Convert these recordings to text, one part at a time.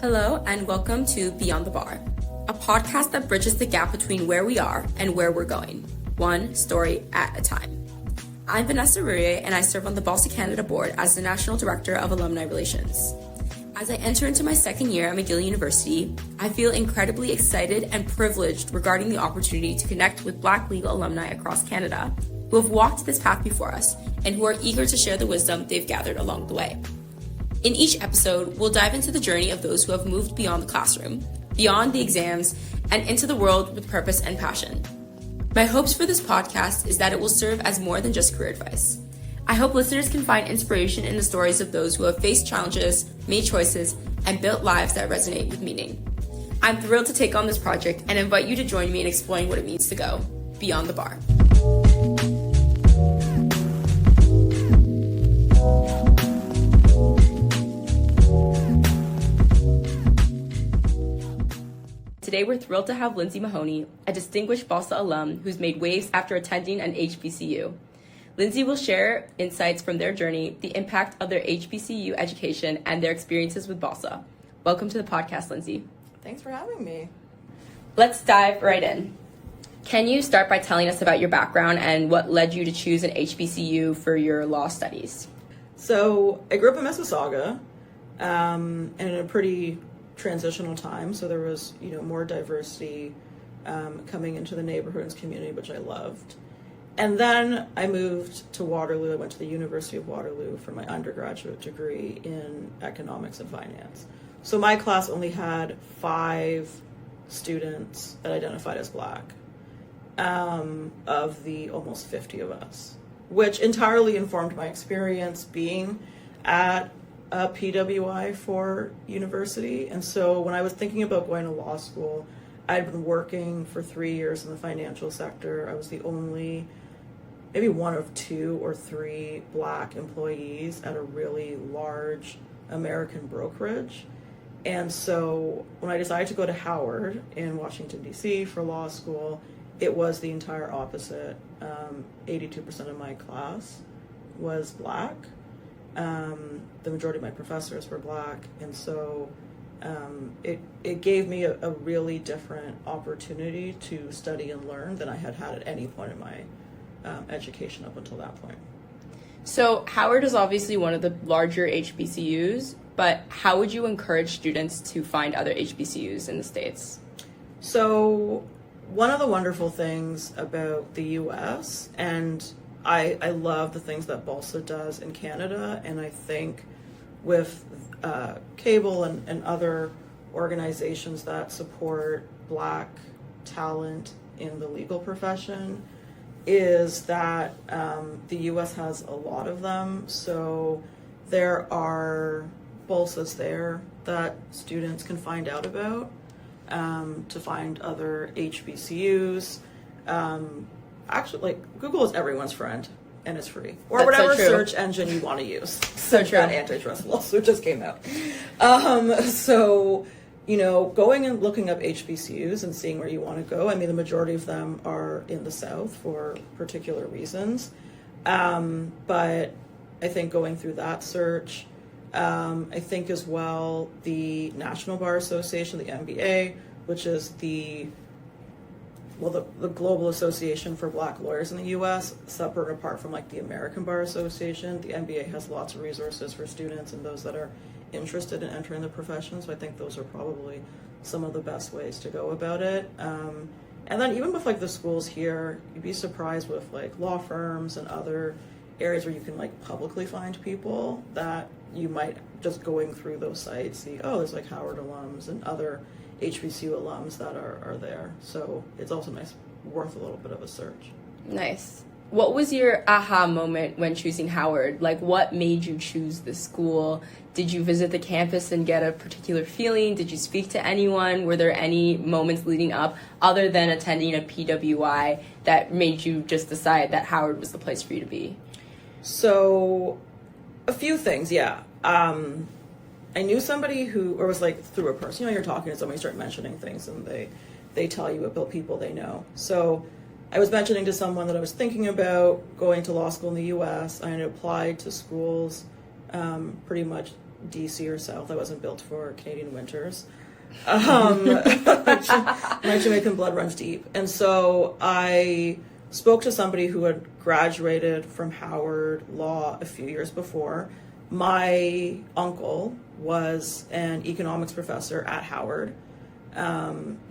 Hello, and welcome to Beyond the Bar, a podcast that bridges the gap between where we are and where we're going, one story at a time. I'm Vanessa Erhirhie, and I serve on the BLSA Canada board as the National Director of Alumni Relations. As I enter into my second year at McGill University, I feel incredibly excited and privileged regarding the opportunity to connect with Black legal alumni across Canada who have walked this path before us and who are eager to share the wisdom they've gathered along the way. In each episode, we'll dive into the journey of those who have moved beyond the classroom, beyond the exams, and into the world with purpose and passion. My hopes for this podcast is that it will serve as more than just career advice. I hope listeners can find inspiration in the stories of those who have faced challenges, made choices, and built lives that resonate with meaning. I'm thrilled to take on this project and invite you to join me in exploring what it means to go beyond the bar. Today, we're thrilled to have Lindsey Mahoney, a distinguished BLSA alum who's made waves after attending an HBCU. Lindsey will share insights from their journey, the impact of their HBCU education, and their experiences with BLSA. Welcome to the podcast, Lindsey. Thanks for having me. Let's dive right in. Can you start by telling us about your background and what led you to choose an HBCU for your law studies? So I grew up in Mississauga, and in a pretty transitional time, so there was more diversity coming into the neighborhood and community, which I loved. And then I moved to Waterloo. I went to the University of Waterloo for my undergraduate degree in economics and finance. So my class only had 5 students that identified as Black of the almost 50 of us, which entirely informed my experience being at PWI for university. And so when I was thinking about going to law school, I'd been working for 3 years in the financial sector. I was the only, maybe one of 2 or 3 Black employees at a really large American brokerage. And so when I decided to go to Howard in Washington, D.C. for law school, it was the entire opposite. 82% of my class was Black. The majority of my professors were Black, and so it gave me a really different opportunity to study and learn than I had at any point in my education up until that point. So Howard is obviously one of the larger HBCUs, but how would you encourage students to find other HBCUs in the States? So one of the wonderful things about the U.S., and I love the things that BLSA does in Canada, and I think with Cable and other organizations that support Black talent in the legal profession, is that the U.S. has a lot of them. So there are BLSAs there that students can find out about, to find other HBCUs. Actually, Google is everyone's friend, and it's free. Or That's whatever so search engine you want to use. So true. That antitrust lawsuit just came out. So, going and looking up HBCUs and seeing where you want to go. I mean, the majority of them are in the South for particular reasons. But I think going through that search, I think as well the National Bar Association, the NBA, which is the global association for Black lawyers in the U.S., separate and apart from the American Bar Association. The NBA has lots of resources for students and those that are interested in entering the profession. So I think those are probably some of the best ways to go about it. And then even with the schools here, you'd be surprised with law firms and other areas where you can publicly find people that you might, just going through those sites, see, there's Howard alums and other HBCU alums that are there. So it's also worth a little bit of a search. Nice. What was your aha moment when choosing Howard? What made you choose the school? Did you visit the campus and get a particular feeling? Did you speak to anyone? Were there any moments leading up, other than attending a PWI, that made you just decide that Howard was the place for you to be? So, a few things, yeah. I knew somebody who, or was through a person, you're talking to somebody, start mentioning things, and they tell you about people they know. So I was mentioning to someone that I was thinking about going to law school in the U.S. I had applied to schools pretty much DC or South. I wasn't built for Canadian winters. My Jamaican blood runs deep. And so I spoke to somebody who had graduated from Howard Law a few years before. My uncle was an economics professor at Howard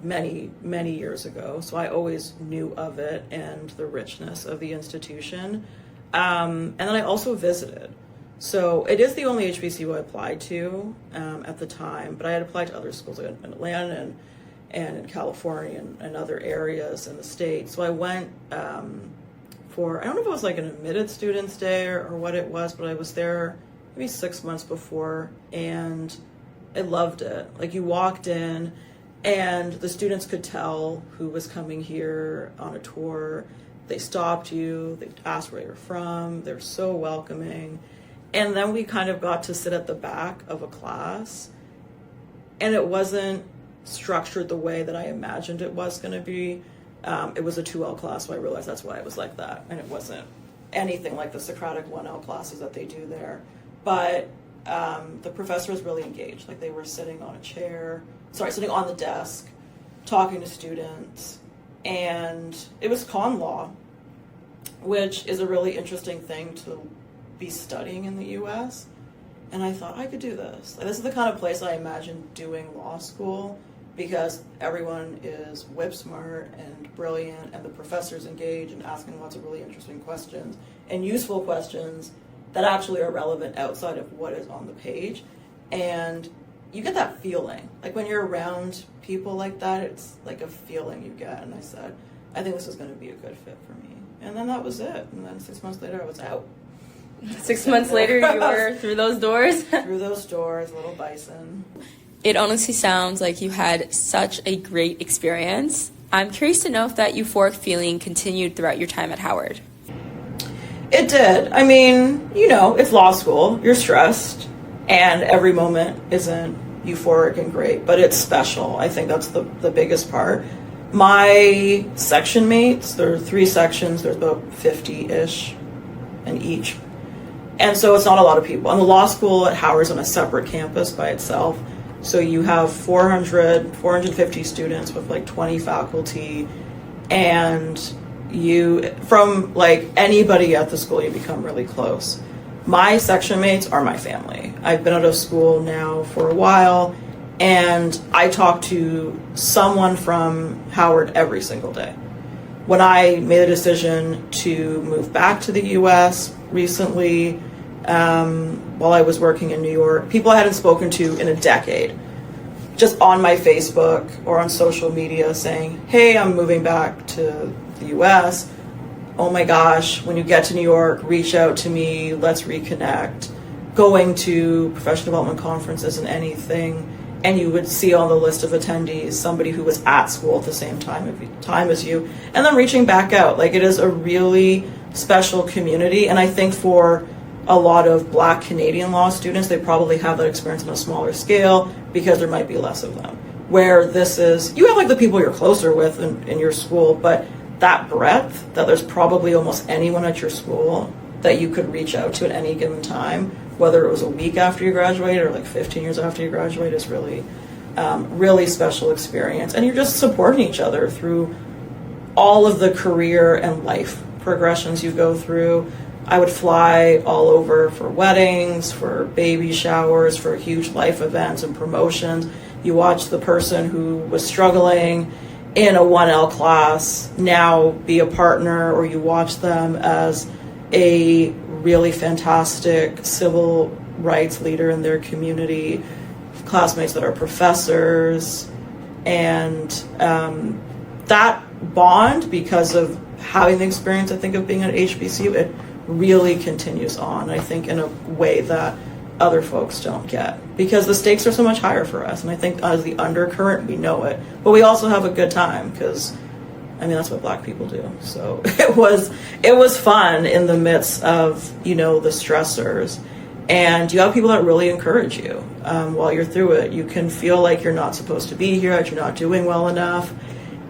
many, many years ago. So I always knew of it and the richness of the institution. And then I also visited. So it is the only HBCU I applied to at the time, but I had applied to other schools like in Atlanta and in California and other areas in the state. So I went for, I don't know if it was like an admitted students day or what it was, but I was there maybe 6 months before, and I loved it. Like, you walked in and the students could tell who was coming here on a tour. They stopped you, they asked where you're from, they're so welcoming. And then we kind of got to sit at the back of a class, and it wasn't structured the way that I imagined it was going to be. It was a 2L class, so I realized that's why it was like that, and it wasn't anything like the Socratic 1L classes that they do there. But the professor was really engaged. Like, they were sitting on the desk, talking to students, and it was con law, which is a really interesting thing to be studying in the US. And I thought, I could do this. Like, this is the kind of place I imagine doing law school, because everyone is whip smart and brilliant, and the professor's engaged and asking lots of really interesting questions and useful questions that actually are relevant outside of what is on the page. And you get that feeling. Like, when you're around people like that, it's like a feeling you get. And I said, I think this is going to be a good fit for me. And then that was it. And then 6 months later, I was out. 6 months later, you were through those doors? Through those doors, little bison. It honestly sounds like you had such a great experience. I'm curious to know if that euphoric feeling continued throughout your time at Howard. It did. I mean, it's law school. You're stressed, and every moment isn't euphoric and great, but it's special. I think that's the biggest part. My section mates, there are 3 sections, there's about 50-ish in each. And so it's not a lot of people. And the law school at Howard's on a separate campus by itself. So you have 450 students with like 20 faculty, and from like anybody at the school, you become really close. My section mates are my family. I've been out of school now for a while, and I talk to someone from Howard every single day. When I made the decision to move back to the US recently, while I was working in New York, people I hadn't spoken to in a decade, just on my Facebook or on social media saying, hey, I'm moving back to the US. Oh my gosh, when you get to New York, reach out to me, let's reconnect. Going to professional development conferences and anything, and you would see on the list of attendees somebody who was at school at the same time as you, and then reaching back out. Like, it is a really special community, and I think for a lot of Black Canadian law students, they probably have that experience on a smaller scale because there might be less of them. Where this is, you have like the people you're closer with in your school, but that breadth, that there's probably almost anyone at your school that you could reach out to at any given time, whether it was a week after you graduate or like 15 years after you graduate, is really, really special experience. And you're just supporting each other through all of the career and life progressions you go through. I would fly all over for weddings, for baby showers, for huge life events and promotions. You watch the person who was struggling in a 1L class now be a partner, or you watch them as a really fantastic civil rights leader in their community, classmates that are professors, and that bond, because of having the experience, I think, of being at HBCU, it really continues on, I think, in a way that other folks don't get, because the stakes are so much higher for us. And I think as the undercurrent, we know it, but we also have a good time, because I mean, that's what Black people do. So it was fun in the midst of, the stressors. And you have people that really encourage you while you're through it. You can feel like you're not supposed to be here, that you're not doing well enough.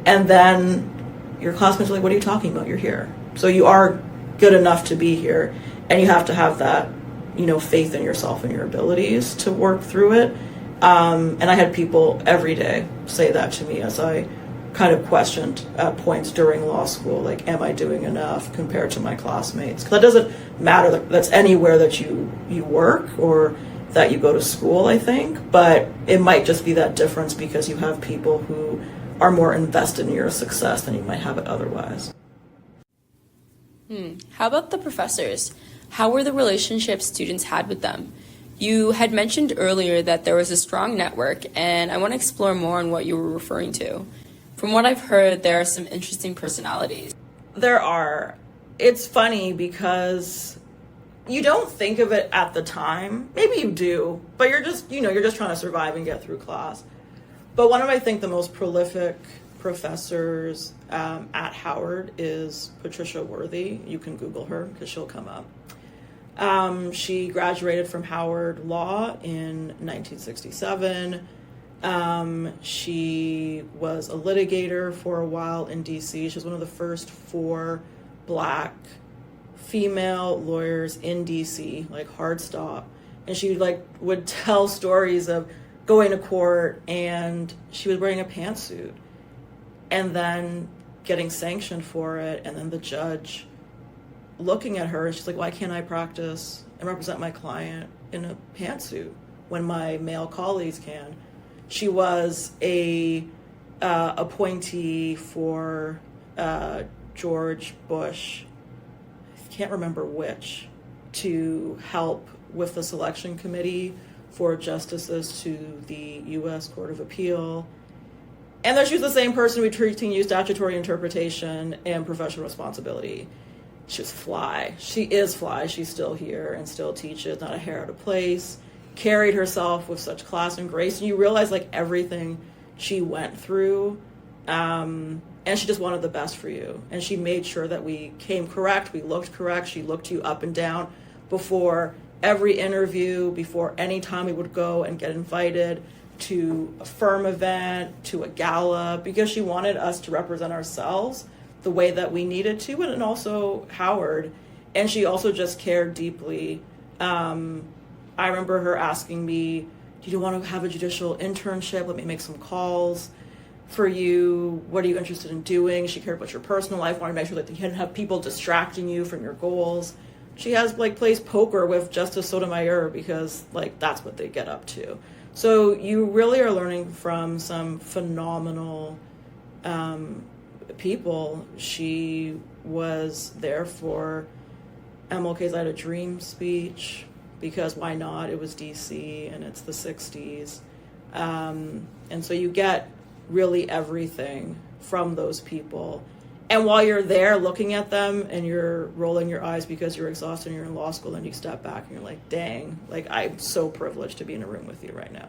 And then your classmates are like, what are you talking about? You're here. So you are good enough to be here. And you have to have that faith in yourself and your abilities to work through it. And I had people every day say that to me as I kind of questioned at points during law school, like, am I doing enough compared to my classmates? Because that doesn't matter. That's anywhere that you work or that you go to school, I think. But it might just be that difference because you have people who are more invested in your success than you might have it otherwise. How about the professors? How were the relationships students had with them? You had mentioned earlier that there was a strong network, and I want to explore more on what you were referring to. From what I've heard, there are some interesting personalities. There are. It's funny because you don't think of it at the time. Maybe you do, but you're just trying to survive and get through class. But one of, I think, the most prolific professors at Howard is Patricia Worthy. You can Google her because she'll come up. She graduated from Howard Law in 1967. She was a litigator for a while in DC. She was one of the first 4 Black female lawyers in DC, like hard stop. And she would tell stories of going to court and she was wearing a pantsuit and then getting sanctioned for it, and then the judge looking at her and she's like, why can't I practice and represent my client in a pantsuit when my male colleagues can? She was a appointee for George Bush, I can't remember which, to help with the selection committee for justices to the U.S. Court of Appeal. And then she was the same person who treating you statutory interpretation and professional responsibility. She was fly. She is fly. She's still here and still teaches, not a hair out of place. Carried herself with such class and grace. And you realize everything she went through, and she just wanted the best for you. And she made sure that we came correct, we looked correct. She looked you up and down before every interview, before any time we would go and get invited to a firm event, to a gala, because she wanted us to represent ourselves the way that we needed to, and also Howard. And she also just cared deeply. I remember her asking me, do you want to have a judicial internship? Let me make some calls for you. What are you interested in doing? She cared about your personal life, wanted to make sure that you didn't have people distracting you from your goals. She plays poker with Justice Sotomayor because that's what they get up to. So you really are learning from some phenomenal people. She was there for MLK's I Had a Dream speech, because why not? It was DC and it's the 60s. And so you get really everything from those people. And while you're there looking at them and you're rolling your eyes because you're exhausted and you're in law school, and you step back and you're like, dang, I'm so privileged to be in a room with you right now.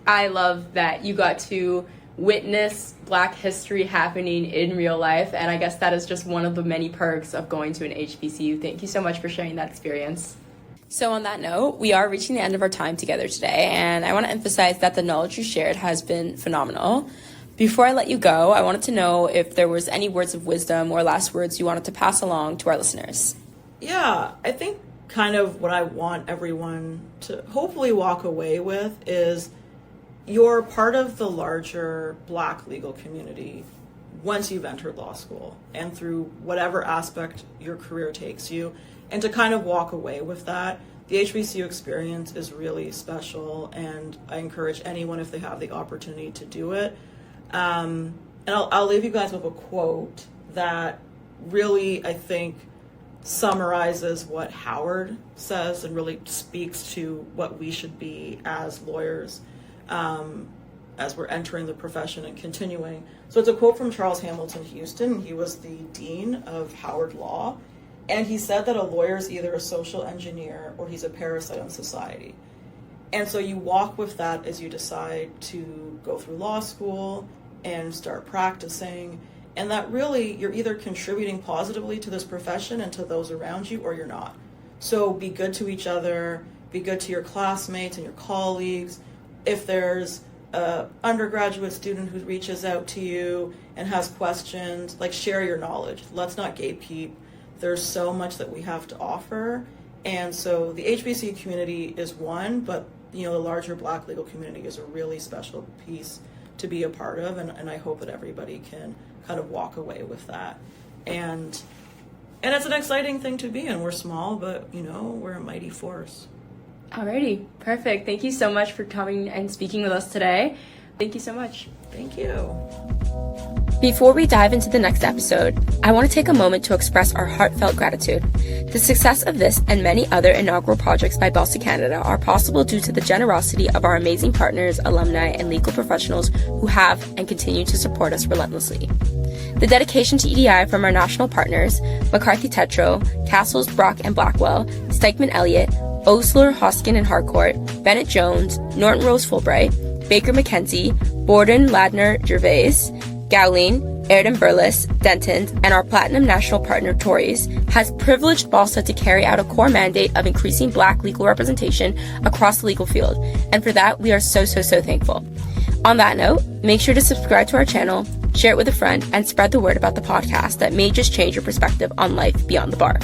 I love that you got to witness Black history happening in real life, and I guess that is just one of the many perks of going to an HBCU. Thank you so much for sharing that experience. So on that note, we are reaching the end of our time together today, and I want to emphasize that the knowledge you shared has been phenomenal. Before I let you go, I wanted to know if there was any words of wisdom or last words you wanted to pass along to our listeners. Yeah, I think kind of what I want everyone to hopefully walk away with is you're part of the larger Black legal community once you've entered law school and through whatever aspect your career takes you. And to kind of walk away with that, the HBCU experience is really special, and I encourage anyone, if they have the opportunity, to do it. And I'll leave you guys with a quote that really, I think, summarizes what Howard says and really speaks to what we should be as lawyers as we're entering the profession and continuing. So it's a quote from Charles Hamilton Houston. He was the dean of Howard Law. And he said that a lawyer is either a social engineer or he's a parasite on society. And so you walk with that as you decide to go through law school and start practicing. And that really, you're either contributing positively to this profession and to those around you, or you're not. So be good to each other, be good to your classmates and your colleagues. If there's an undergraduate student who reaches out to you and has questions, share your knowledge. Let's not gatekeep. There's so much that we have to offer, And so the HBCU community is one, but the larger Black legal community is a really special piece to be a part of, and I hope that everybody can kind of walk away with that. And it's an exciting thing to be in. We're small, but we're a mighty force. Alrighty, perfect. Thank you so much for coming and speaking with us today. Thank you so much. Thank you. Before we dive into the next episode, I want to take a moment to express our heartfelt gratitude. The success of this and many other inaugural projects by BLSA Canada are possible due to the generosity of our amazing partners, alumni, and legal professionals who have and continue to support us relentlessly. The dedication to EDI from our national partners, McCarthy Tetro, Castles, Brock and Blackwell, Stikeman Elliott, Osler, Hoskin and Harcourt, Bennett Jones, Norton Rose Fulbright, Baker McKenzie, Borden, Ladner, Gervais, Gowling, Airden Burles, Denton, and our Platinum National Partner, Tories, has privileged BLSA to carry out a core mandate of increasing Black legal representation across the legal field, and for that, we are so thankful. On that note, make sure to subscribe to our channel, share it with a friend, and spread the word about the podcast that may just change your perspective on life beyond the bar.